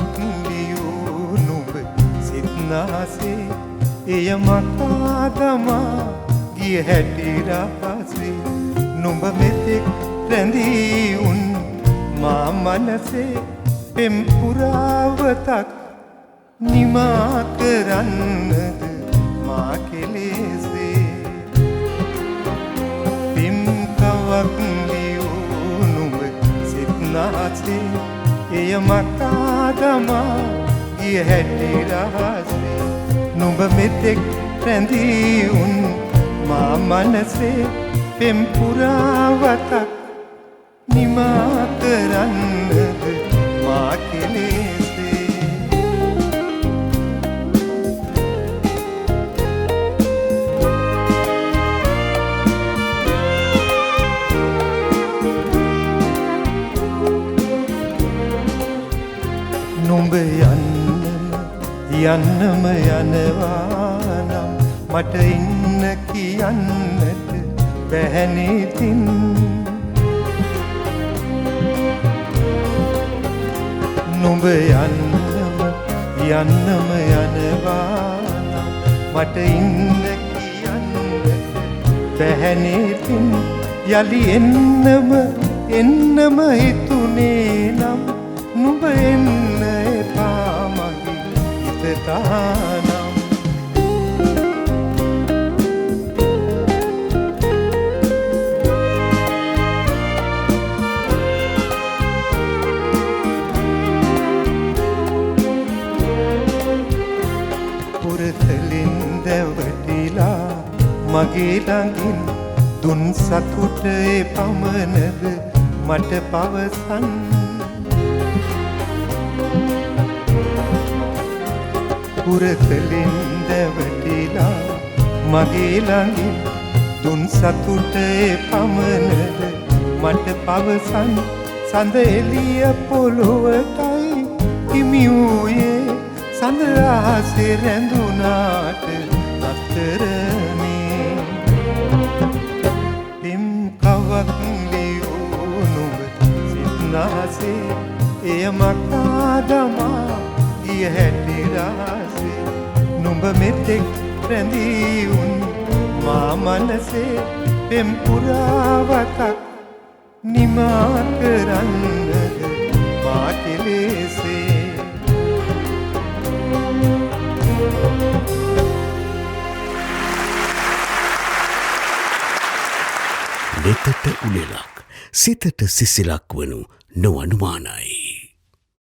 කවක් ලියූ නුඹ සිත්නාසේ එය මකා දමා ගිය හැටි රහසේ නුඹ මෙතෙක් රැඳී උන් මා මනසේ පෙම් පුරාවතක් නිමා කරන්නද මා කෙලෙසේ පෙම් කවක් ලියූ නුඹ සිත්නාසේ එය මකා දමා ගිය හැටි රහසේ නුඹ මෙතෙක් රැඳී උන් මා මනසේ පෙම් පුරාවතක් නිමා කරන්නද මා කෙලෙසේ නුඹ යන්නම යනවා නම් මට ඉන්න කියන්නට බැහැනේ තින් නුඹ යන්නම යනවා නම් මට ඉන්න කියන්නට බැහැනේ තින් යලි එන්නම හිතුනේ නම් නුඹ එන්න එපා මගේ හිතටනම් පුරතලින් දැවටිලා මගේ ළඟින් දුන් සතුට ඒ පමණද මට පවසන් පුරතලින් දැවටිලා මගේ ළඟින් දුන් සතුට ඒ පමණද මට පවසන් සඳ එළිය පොළොවටයි හිමි වූයේ සඳ ආසේ රැඳුනාට අතරනේ පෙම් කවක් ලියූ නුඹ සිත්නාසේ එය මකා දමා ගිය හැටි රහසේ නුඹ මෙතෙක් රැඳී උන් මා මනසේ පෙම් පුරාවතක් නිමා කරන්නද මා කෙලෙසේ නෙතට උලෙලක් සිතට සිසිලක් වනු නොඅනුමානයි.